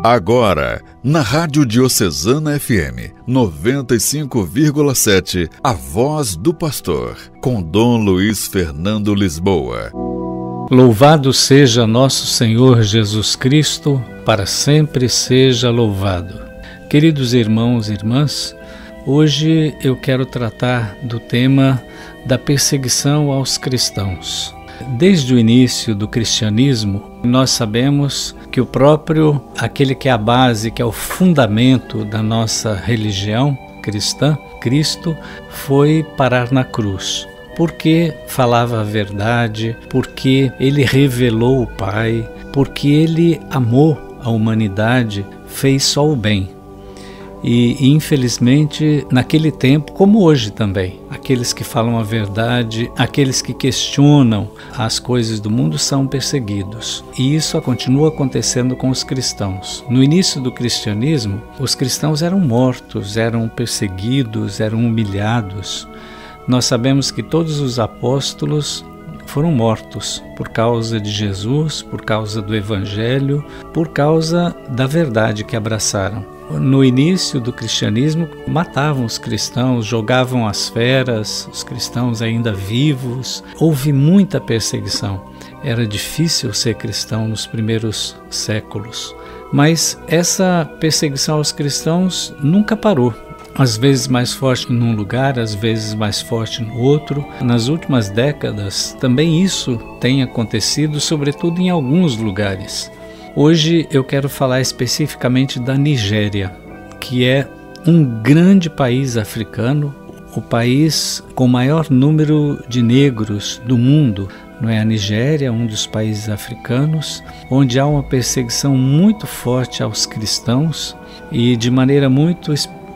Agora, na Rádio Diocesana FM 95,7, a voz do pastor, com Dom Luiz Fernando Lisboa. Louvado seja nosso Senhor Jesus Cristo, para sempre seja louvado. Queridos irmãos e irmãs, hoje eu quero tratar do tema da perseguição aos cristãos. Desde o início do cristianismo, nós sabemos que aquele que é a base, que é o fundamento da nossa religião cristã, Cristo, foi parar na cruz. Porque falava a verdade, porque ele revelou o Pai, porque ele amou a humanidade, fez só o bem. E infelizmente, naquele tempo, como hoje também, aqueles que falam a verdade, aqueles que questionam as coisas do mundo são perseguidos. E isso continua acontecendo com os cristãos. No início do cristianismo, os cristãos eram mortos, eram perseguidos, eram humilhados. Nós sabemos que todos os apóstolos foram mortos por causa de Jesus, por causa do Evangelho, por causa da verdade que abraçaram. No início do cristianismo, matavam os cristãos, jogavam as feras, os cristãos ainda vivos. Houve muita perseguição. Era difícil ser cristão nos primeiros séculos. Mas essa perseguição aos cristãos nunca parou. Às vezes mais forte num lugar, às vezes mais forte no outro. Nas últimas décadas, também isso tem acontecido, sobretudo em alguns lugares. Hoje eu quero falar especificamente da Nigéria, que é um grande país africano, o país com o maior número de negros do mundo. Não é a Nigéria, um dos países africanos, onde há uma perseguição muito forte aos cristãos e de maneira muito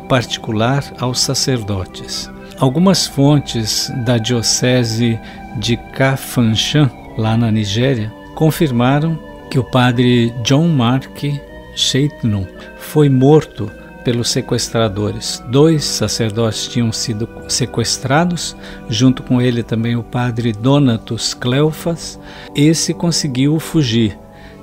particular aos sacerdotes. Algumas fontes da diocese de Kafanchan, lá na Nigéria, confirmaram que o padre John Mark Sheitnum foi morto pelos sequestradores. 2 sacerdotes tinham sido sequestrados, junto com ele também o padre Donatus Cleofas. Esse conseguiu fugir,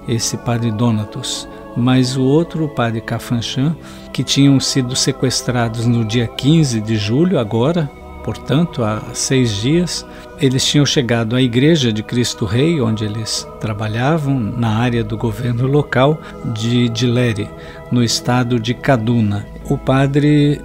esse padre Donatus. Mas o outro, o padre Kafanchan, que tinham sido sequestrados no dia 15 de julho, agora, portanto, há 6 dias, eles tinham chegado à Igreja de Cristo Rei, onde eles trabalhavam, na área do governo local de Dilere, no estado de Kaduna. O padre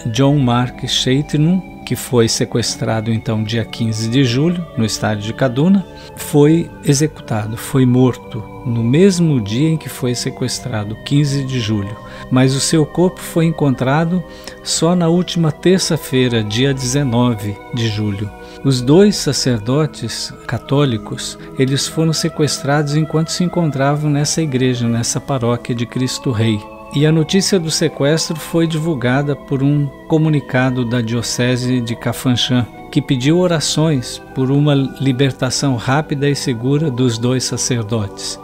John Mark Sheitnum, que foi sequestrado então dia 15 de julho, no estado de Kaduna, foi executado, foi morto no mesmo dia em que foi sequestrado, 15 de julho. Mas o seu corpo foi encontrado só na última terça-feira, dia 19 de julho. Os 2 sacerdotes católicos, eles foram sequestrados enquanto se encontravam nessa igreja, nessa paróquia de Cristo Rei. E a notícia do sequestro foi divulgada por um comunicado da diocese de Kafanchan, que pediu orações por uma libertação rápida e segura dos 2 sacerdotes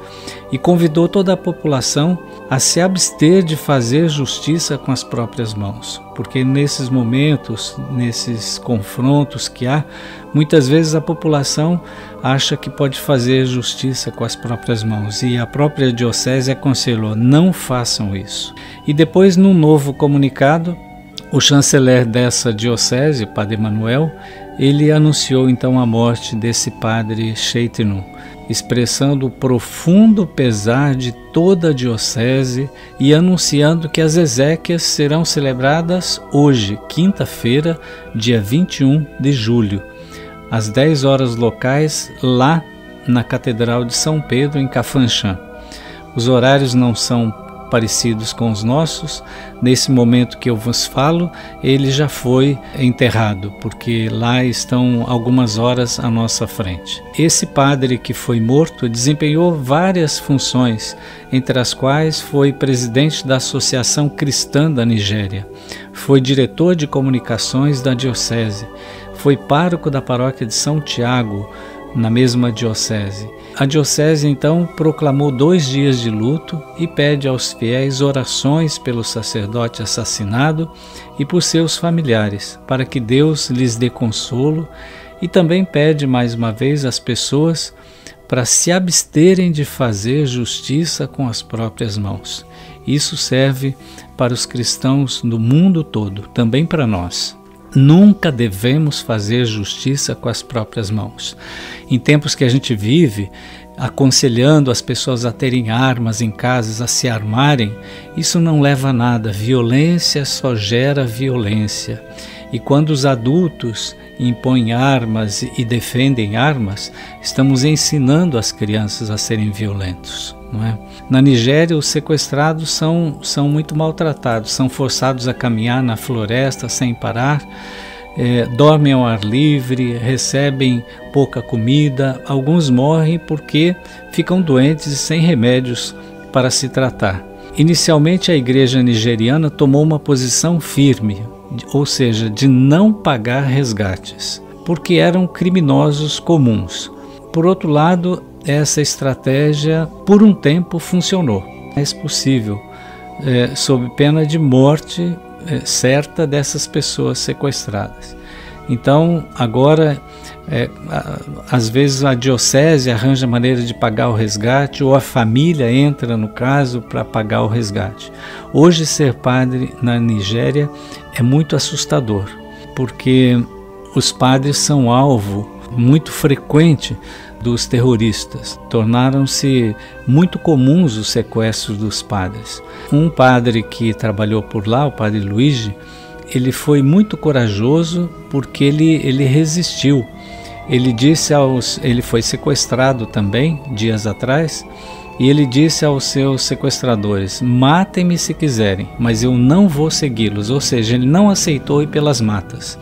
e convidou toda a população a se abster de fazer justiça com as próprias mãos, porque nesses momentos, nesses confrontos que há, muitas vezes a população acha que pode fazer justiça com as próprias mãos, e a própria diocese aconselhou: não façam isso. E depois, num novo comunicado, o chanceler dessa diocese, Padre Manuel, ele anunciou então a morte desse padre Sheitnum, expressando o profundo pesar de toda a diocese e anunciando que as exéquias serão celebradas hoje, quinta-feira, dia 21 de julho, às 10 horas locais, lá na Catedral de São Pedro, em Kafanchan. Os horários não são parecidos com os nossos. Nesse momento que eu vos falo, ele já foi enterrado, porque lá estão algumas horas à nossa frente. Esse padre que foi morto desempenhou várias funções, entre as quais foi presidente da Associação Cristã da Nigéria, foi diretor de comunicações da diocese, foi pároco da paróquia de São Tiago, na mesma diocese. A diocese então proclamou 2 dias de luto e pede aos fiéis orações pelo sacerdote assassinado e por seus familiares, para que Deus lhes dê consolo, e também pede mais uma vez às pessoas para se absterem de fazer justiça com as próprias mãos. Isso serve para os cristãos do mundo todo, também para nós. Nunca devemos fazer justiça com as próprias mãos. Em tempos que a gente vive, aconselhando as pessoas a terem armas em casas, a se armarem, isso não leva a nada. Violência só gera violência. E quando os adultos impõem armas e defendem armas, estamos ensinando as crianças a serem violentos, não é? Na Nigéria, os sequestrados são muito maltratados, são forçados a caminhar na floresta sem parar, dormem ao ar livre, recebem pouca comida, alguns morrem porque ficam doentes e sem remédios para se tratar. Inicialmente, a igreja nigeriana tomou uma posição firme, ou seja, de não pagar resgates, porque eram criminosos comuns. Por outro lado, essa estratégia, por um tempo, funcionou. É possível, sob pena de morte certa dessas pessoas sequestradas. Então, agora, às vezes a diocese arranja maneira de pagar o resgate, ou a família entra no caso para pagar o resgate. Hoje, ser padre na Nigéria é muito assustador, porque os padres são alvo muito frequente dos terroristas. Tornaram-se muito comuns os sequestros dos padres. Um padre que trabalhou por lá, o padre Luigi, ele foi muito corajoso porque ele resistiu. Ele foi sequestrado também, dias atrás, e ele disse aos seus sequestradores: matem-me se quiserem, mas eu não vou segui-los. Ou seja, ele não aceitou ir pelas matas.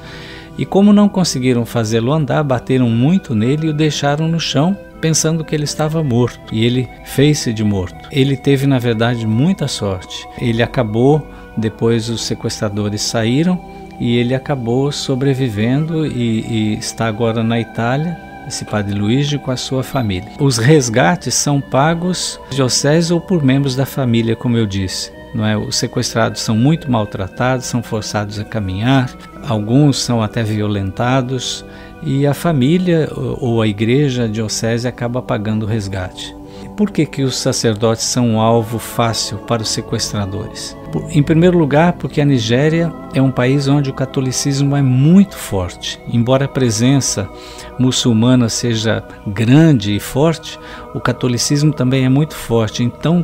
E como não conseguiram fazê-lo andar, bateram muito nele e o deixaram no chão, pensando que ele estava morto. E ele fez-se de morto. Ele teve, na verdade, muita sorte. Ele acabou, depois os sequestradores saíram, e ele acabou sobrevivendo e está agora na Itália, esse padre Luigi, com a sua família. Os resgates são pagos por diocese ou por membros da família, como eu disse. Não é? Os sequestrados são muito maltratados, são forçados a caminhar, alguns são até violentados, e a família ou a igreja, a diocese, acaba pagando o resgate. Por que os sacerdotes são um alvo fácil para os sequestradores? Em primeiro lugar, porque a Nigéria é um país onde o catolicismo é muito forte. Embora a presença muçulmana seja grande e forte, o catolicismo também é muito forte. Então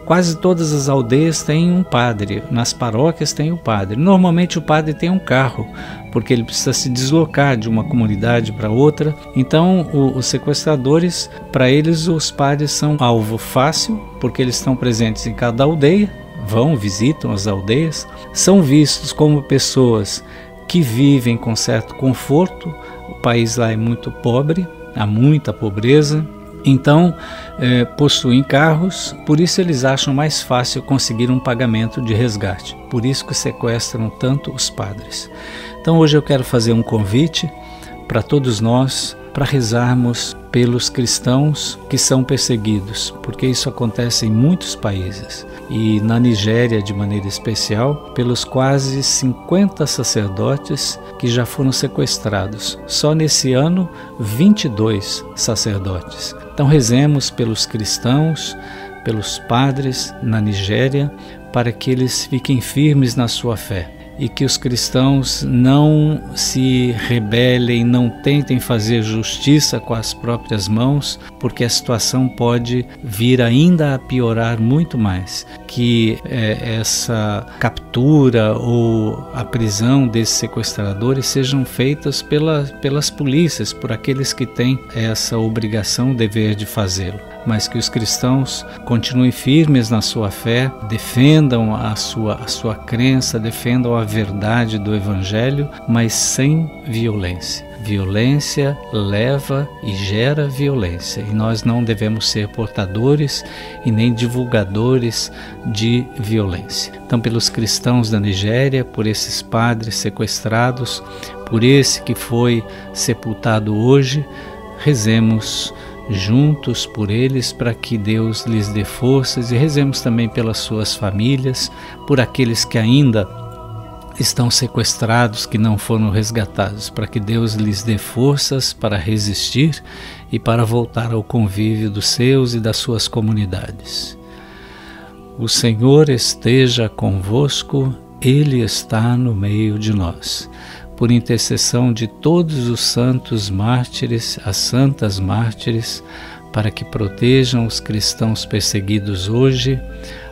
quase todas as aldeias têm um padre, nas paróquias tem um padre. Normalmente o padre tem um carro, porque ele precisa se deslocar de uma comunidade para outra. Então os sequestradores, para eles os padres são alvo fácil, porque eles estão presentes em cada aldeia, visitam as aldeias, são vistos como pessoas que vivem com certo conforto. O país lá é muito pobre, há muita pobreza, então possuem carros, por isso eles acham mais fácil conseguir um pagamento de resgate, por isso que sequestram tanto os padres. Então hoje eu quero fazer um convite para todos nós, para rezarmos pelos cristãos que são perseguidos, porque isso acontece em muitos países, e na Nigéria de maneira especial, pelos quase 50 sacerdotes que já foram sequestrados. Só nesse ano, 22 sacerdotes. Então rezemos pelos cristãos, pelos padres na Nigéria, para que eles fiquem firmes na sua fé. E que os cristãos não se rebelem, não tentem fazer justiça com as próprias mãos, porque a situação pode vir ainda a piorar muito mais. Que essa captura ou a prisão desses sequestradores sejam feitas pelas polícias, por aqueles que têm essa obrigação, o dever de fazê-lo. Mas que os cristãos continuem firmes na sua fé, defendam a sua crença, defendam a verdade do Evangelho, mas sem violência. Violência leva e gera violência, e nós não devemos ser portadores e nem divulgadores de violência. Então, pelos cristãos da Nigéria, por esses padres sequestrados, por esse que foi sepultado hoje, rezemos juntos por eles, para que Deus lhes dê forças, e rezemos também pelas suas famílias, por aqueles que ainda estão sequestrados, que não foram resgatados, para que Deus lhes dê forças para resistir e para voltar ao convívio dos seus e das suas comunidades. O Senhor esteja convosco, Ele está no meio de nós. Por intercessão de todos os santos mártires, as santas mártires, para que protejam os cristãos perseguidos hoje,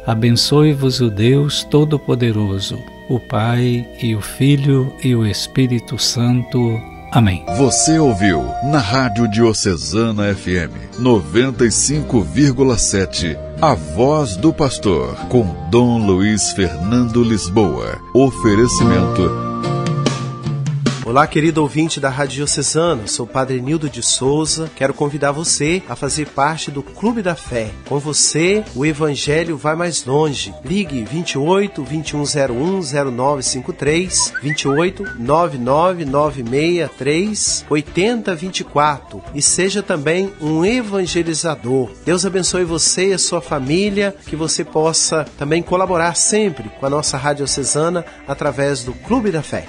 abençoe-vos o Deus Todo-Poderoso, o Pai e o Filho e o Espírito Santo. Amém. Você ouviu na Rádio Diocesana FM 95,7 A Voz do Pastor, com Dom Luiz Fernando Lisboa. Oferecimento. Olá, querido ouvinte da Rádio Diocesana, sou o Padre Nildo de Souza. Quero convidar você a fazer parte do Clube da Fé. Com você, o Evangelho vai mais longe. Ligue 28 2101 0953, 28 99963 8024 e seja também um evangelizador. Deus abençoe você e a sua família, que você possa também colaborar sempre com a nossa Rádio Diocesana através do Clube da Fé.